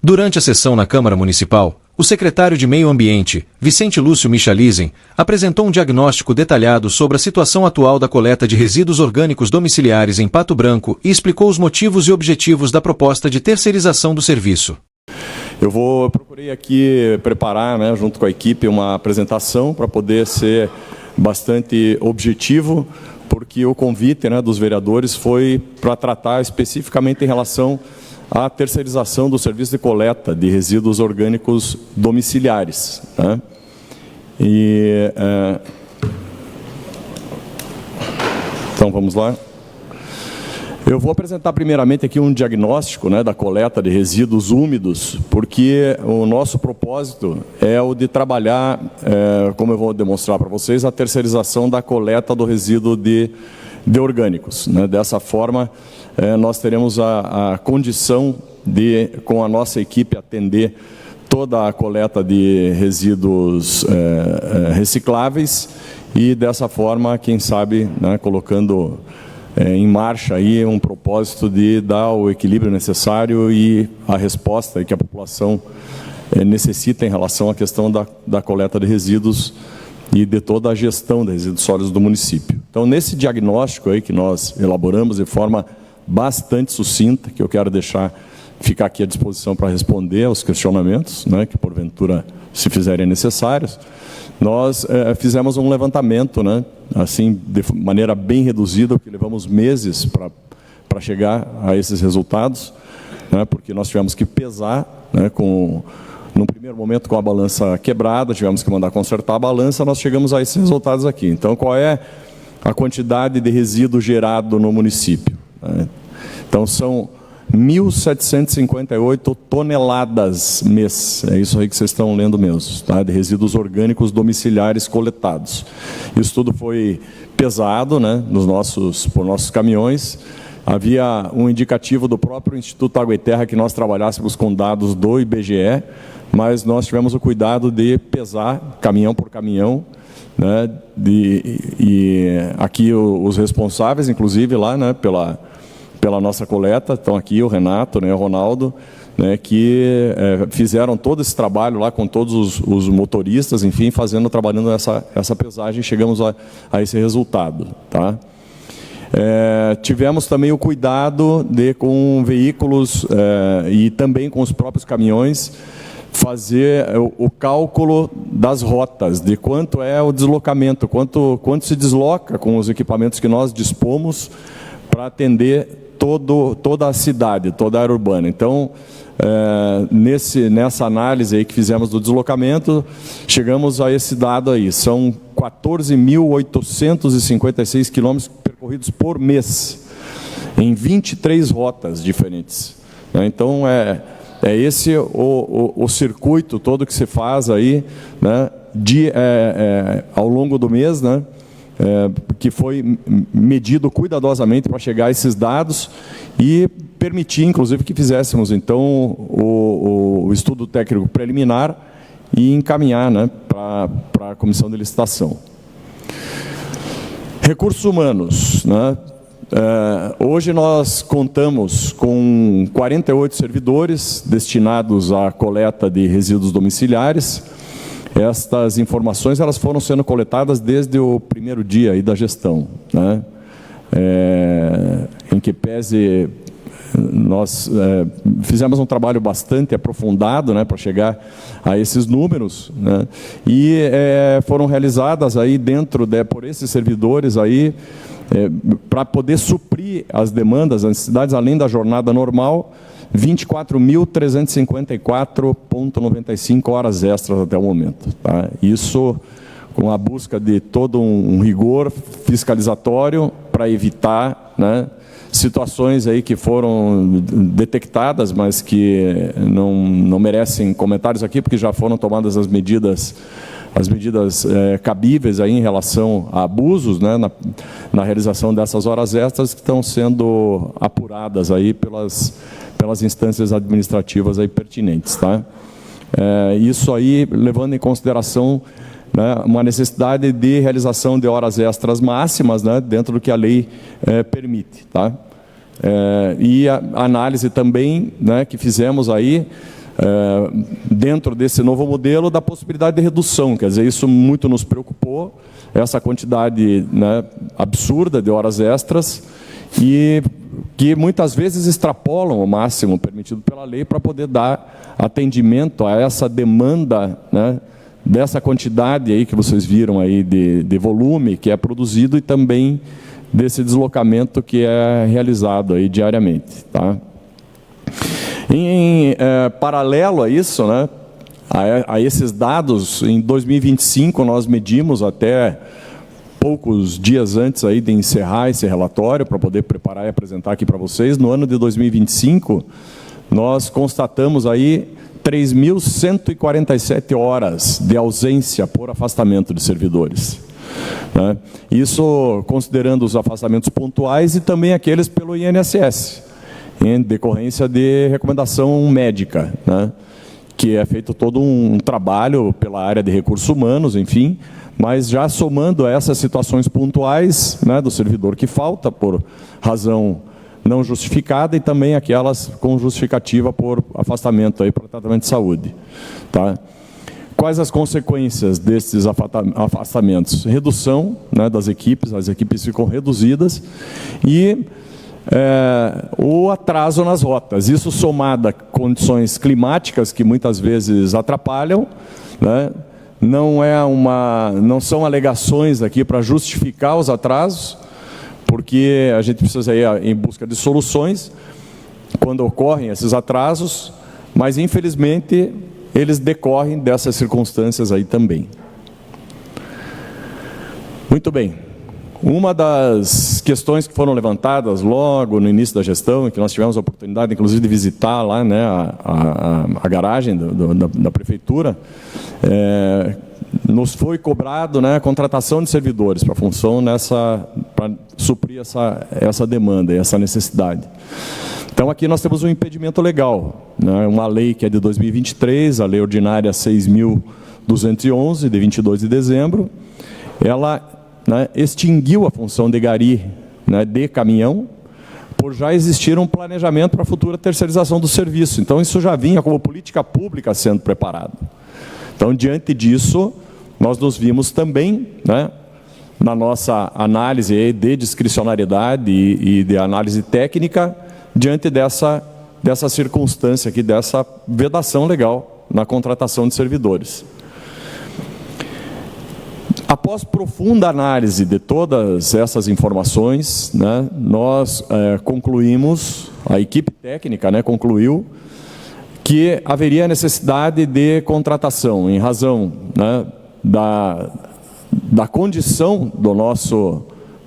Durante a sessão na Câmara Municipal, o secretário de Meio Ambiente, Vicente Lúcio Michalizen, apresentou um diagnóstico detalhado sobre a situação atual da coleta de resíduos orgânicos domiciliares em Pato Branco e explicou os motivos e objetivos da proposta de terceirização do serviço. Eu procurei aqui preparar, junto com a equipe, uma apresentação para poder ser bastante objetivo, porque o convite dos vereadores foi para tratar especificamente em relação à terceirização do serviço de coleta de resíduos orgânicos domiciliares. Então, vamos lá. Eu vou apresentar primeiramente aqui um diagnóstico da coleta de resíduos úmidos, porque o nosso propósito é o de trabalhar, como eu vou demonstrar para vocês, a terceirização da coleta do resíduo de orgânicos. Dessa forma, nós teremos a condição de, com a nossa equipe, atender toda a coleta de resíduos recicláveis e, dessa forma, quem sabe, colocando em marcha aí um propósito de dar o equilíbrio necessário e a resposta que a população necessita em relação à questão da coleta de resíduos e de toda a gestão de resíduos sólidos do município. Então, nesse diagnóstico aí que nós elaboramos de forma bastante sucinta, que eu quero ficar aqui à disposição para responder aos questionamentos, que porventura se fizerem necessários, nós fizemos um levantamento, assim, de maneira bem reduzida, porque levamos meses para chegar a esses resultados, porque nós tivemos que pesar, no primeiro momento com a balança quebrada, tivemos que mandar consertar a balança, nós chegamos a esses resultados aqui. Então, qual é a quantidade de resíduo gerado no município? Então, são 1.758 toneladas mês, é isso aí que vocês estão lendo mesmo, de resíduos orgânicos domiciliares coletados. Isso tudo foi pesado, por nossos caminhões. Havia um indicativo do próprio Instituto Água e Terra que nós trabalhássemos com dados do IBGE, mas nós tivemos o cuidado de pesar caminhão por caminhão, e aqui os responsáveis, inclusive lá, pela nossa coleta, estão aqui o Renato, o Ronaldo, que fizeram todo esse trabalho lá com todos os motoristas, enfim, trabalhando essa pesagem, chegamos a esse resultado. Tivemos também o cuidado de, com veículos e também com os próprios caminhões, fazer o cálculo das rotas, de quanto é o deslocamento, quanto se desloca com os equipamentos que nós dispomos para atender toda a cidade, toda a área urbana. Então, nessa análise aí que fizemos do deslocamento, chegamos a esse dado aí, são 14.856 quilômetros percorridos por mês, em 23 rotas diferentes. Então, esse o circuito todo que se faz aí, ao longo do mês, que foi medido cuidadosamente para chegar a esses dados e permitir, inclusive, que fizéssemos, então, o estudo técnico preliminar e encaminhar para a comissão de licitação. Recursos humanos. Hoje nós contamos com 48 servidores destinados à coleta de resíduos domiciliares. Estas informações elas foram sendo coletadas desde o primeiro dia aí da gestão, em que pese nós fizemos um trabalho bastante aprofundado para chegar a esses números, e foram realizadas aí por esses servidores aí para poder suprir as demandas, as necessidades, além da jornada normal, 24.354,95 horas extras até o momento. Isso com a busca de todo um rigor fiscalizatório para evitar situações aí que foram detectadas, mas que não merecem comentários aqui, porque já foram tomadas as medidas cabíveis aí em relação a abusos na realização dessas horas extras, que estão sendo apuradas aí pelas instâncias administrativas aí pertinentes. Isso aí levando em consideração uma necessidade de realização de horas extras máximas dentro do que a lei permite. E a análise também que fizemos aí, dentro desse novo modelo, da possibilidade de redução. Quer dizer, isso muito nos preocupou, essa quantidade, né, absurda de horas extras, e que muitas vezes extrapolam o máximo permitido pela lei para poder dar atendimento a essa demanda, né, dessa quantidade aí que vocês viram aí de volume que é produzido e também desse deslocamento que é realizado aí diariamente, tá? Em paralelo a isso, né, a esses dados, em 2025 nós medimos até poucos dias antes aí de encerrar esse relatório, para poder preparar e apresentar aqui para vocês, no ano de 2025, nós constatamos aí 3.147 horas de ausência por afastamento de servidores, né? Isso considerando os afastamentos pontuais e também aqueles pelo INSS, em decorrência de recomendação médica, né? Que é feito todo um trabalho pela área de recursos humanos, enfim, mas já somando a essas situações pontuais, né, do servidor que falta por razão não justificada e também aquelas com justificativa por afastamento aí para tratamento de saúde, tá? Quais as consequências desses afastamentos? Redução, né, das equipes, as equipes ficam reduzidas e o atraso nas rotas. Isso somado a condições climáticas que muitas vezes atrapalham, né? Não são alegações aqui para justificar os atrasos, porque a gente precisa ir em busca de soluções quando ocorrem esses atrasos, mas infelizmente eles decorrem dessas circunstâncias aí também. Muito bem. Uma das questões que foram levantadas logo no início da gestão, e que nós tivemos a oportunidade, inclusive, de visitar lá, né, a garagem da prefeitura, nos foi cobrado, né, a contratação de servidores para função para suprir essa demanda, essa necessidade. Então, aqui nós temos um impedimento legal, né, uma lei que é de 2023, a Lei Ordinária 6.211, de 22 de dezembro, ela, né, extinguiu a função de gari, né, de caminhão, por já existir um planejamento para a futura terceirização do serviço. Então, isso já vinha como política pública sendo preparado. Então, diante disso, nós nos vimos também, né, na nossa análise de discricionariedade e de análise técnica, diante dessa circunstância aqui, dessa vedação legal na contratação de servidores. Após profunda análise de todas essas informações, né, nós concluímos, a equipe técnica, né, concluiu que haveria necessidade de contratação em razão, né, da condição do nosso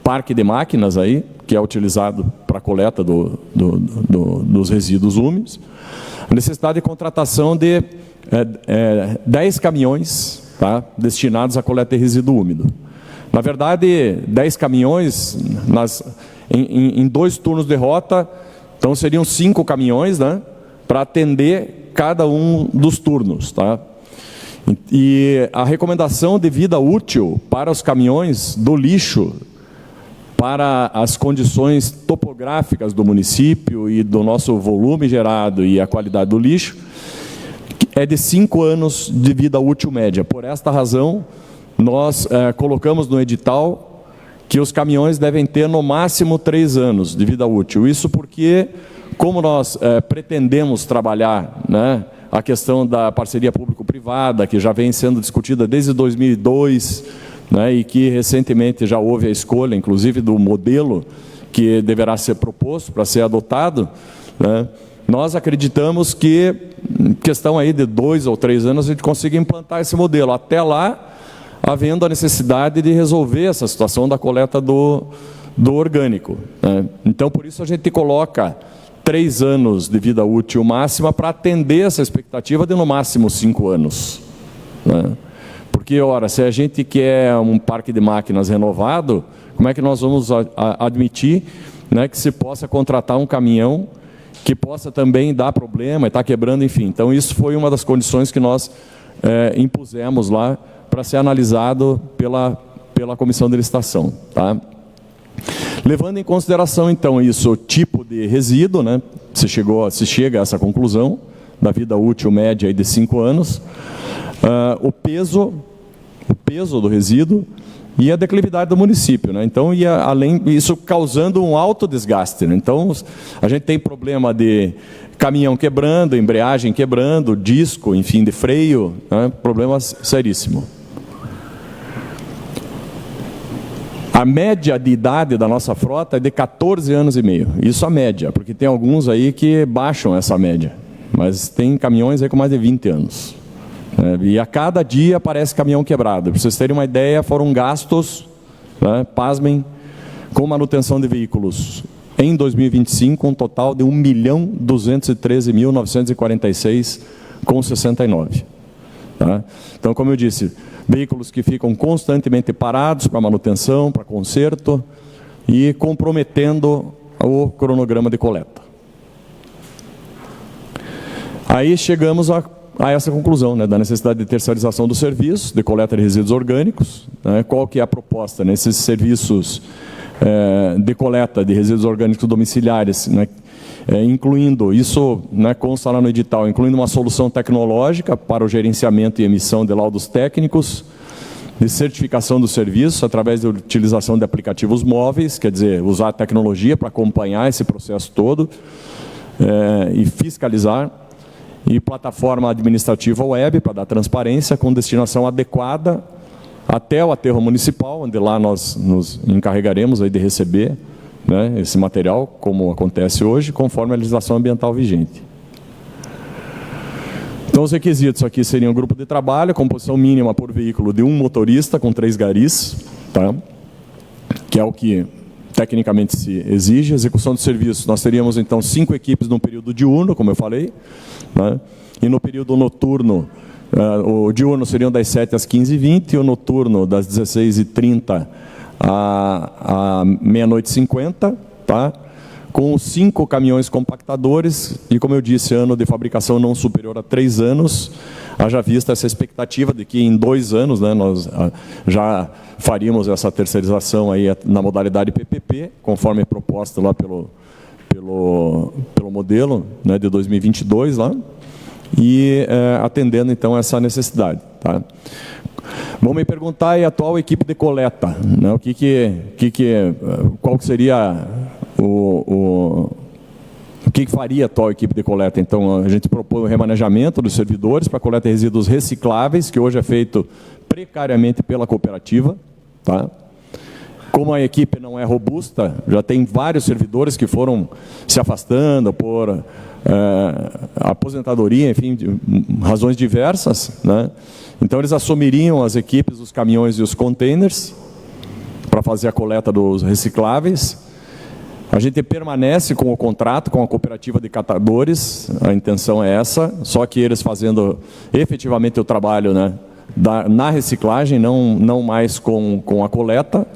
parque de máquinas aí, que é utilizado para a coleta dos resíduos úmidos, a necessidade de contratação de 10 caminhões, tá, destinados à coleta de resíduo úmido. Na verdade, 10 caminhões em 2 turnos de rota, então seriam 5 caminhões, né, para atender cada um dos turnos, tá? E a recomendação de vida útil para os caminhões do lixo, para as condições topográficas do município e do nosso volume gerado e a qualidade do lixo, é de 5 anos de vida útil média. Por esta razão, nós colocamos no edital que os caminhões devem ter no máximo 3 anos de vida útil. Isso porque, como nós pretendemos trabalhar, né, a questão da parceria público-privada, que já vem sendo discutida desde 2002, né, e que recentemente já houve a escolha, inclusive, do modelo que deverá ser proposto para ser adotado, né, nós acreditamos que, em questão aí de 2 ou 3 anos, a gente consiga implantar esse modelo. Até lá, havendo a necessidade de resolver essa situação da coleta do orgânico, né. Então, por isso, a gente coloca 3 anos de vida útil máxima para atender essa expectativa de, no máximo, 5 anos, né. Porque, ora, se a gente quer um parque de máquinas renovado, como é que nós vamos admitir, né, que se possa contratar um caminhão que possa também dar problema e estar quebrando, enfim. Então, isso foi uma das condições que nós impusemos lá para ser analisado pela comissão de licitação, tá? Levando em consideração, então, isso, o tipo de resíduo, né, se chega a essa conclusão, da vida útil média aí de 5 anos, o peso do resíduo e a declividade do município, né? Então, além isso causando um alto desgaste, né? Então, a gente tem problema de caminhão quebrando, embreagem quebrando, disco, enfim, de freio, né? Problemas seríssimos. A média de idade da nossa frota é de 14 anos e meio. Isso a média, porque tem alguns aí que baixam essa média. Mas tem caminhões aí com mais de 20 anos. E a cada dia aparece caminhão quebrado. Para vocês terem uma ideia, foram gastos, né, pasmem, com manutenção de veículos em 2025, um total de 1.213.946,69. Tá? Então, como eu disse, veículos que ficam constantemente parados para manutenção, para conserto e comprometendo o cronograma de coleta. Aí chegamos a essa conclusão, né, da necessidade de terceirização do serviço de coleta de resíduos orgânicos. Né, qual que é a proposta nesses serviços de coleta de resíduos orgânicos domiciliares, né, incluindo, isso, né, consta lá no edital, incluindo uma solução tecnológica para o gerenciamento e emissão de laudos técnicos, de certificação do serviço através da utilização de aplicativos móveis, quer dizer, usar a tecnologia para acompanhar esse processo todo e fiscalizar, e plataforma administrativa web para dar transparência com destinação adequada até o aterro municipal, onde lá nós nos encarregaremos aí de receber, né, esse material, como acontece hoje, conforme a legislação ambiental vigente. Então, os requisitos aqui seriam um grupo de trabalho, composição mínima por veículo de um motorista com 3 garis, tá? Que é o que tecnicamente se exige. Execução de serviços, nós teríamos então 5 equipes no período diurno, como eu falei, né? E no período noturno, o diurno seriam das 7 às 15h20, e o noturno das 16h30 à meia-noite e 50, tá? Com 5 caminhões compactadores e, como eu disse, ano de fabricação não superior a 3 anos, haja vista essa expectativa de que em 2 anos, né, nós já faríamos essa terceirização aí na modalidade PPP, conforme proposta lá pelo modelo, né, de 2022 lá, e atendendo então essa necessidade, tá? Vão me perguntar aí a atual equipe de coleta, né? Qual que seria o que faria a atual equipe de coleta? Então, a gente propõe o remanejamento dos servidores para coleta de resíduos recicláveis, que hoje é feito precariamente pela cooperativa, tá? Como a equipe não é robusta, já tem vários servidores que foram se afastando por aposentadoria, enfim, de razões diversas, né? Então, eles assumiriam as equipes, os caminhões e os containers para fazer a coleta dos recicláveis. A gente permanece com o contrato com a cooperativa de catadores, a intenção é essa, só que eles fazendo efetivamente o trabalho, né, na reciclagem, não mais com a coleta,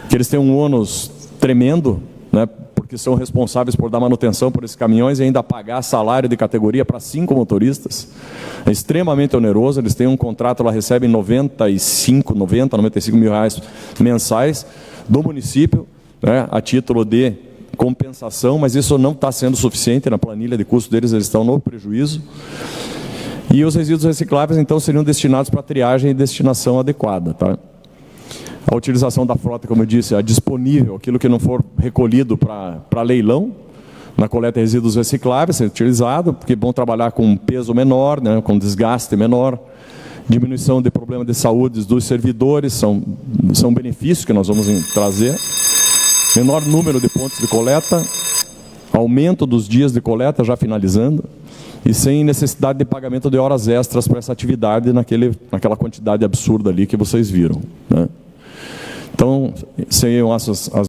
que eles têm um ônus tremendo, né, porque são responsáveis por dar manutenção por esses caminhões e ainda pagar salário de categoria para 5 motoristas. É extremamente oneroso, eles têm um contrato, lá recebem 95 mil reais mensais do município, né, a título de compensação, mas isso não está sendo suficiente na planilha de custo deles, eles estão no prejuízo. E os resíduos recicláveis, então, seriam destinados para triagem e destinação adequada, tá? A utilização da frota, como eu disse, é disponível, aquilo que não for recolhido para leilão, na coleta de resíduos recicláveis, é utilizado, porque vão trabalhar com peso menor, né, com desgaste menor, diminuição de problemas de saúde dos servidores, são benefícios que nós vamos trazer, menor número de pontos de coleta, aumento dos dias de coleta, já finalizando, e sem necessidade de pagamento de horas extras para essa atividade naquela quantidade absurda ali que vocês viram, né? Então, seriam as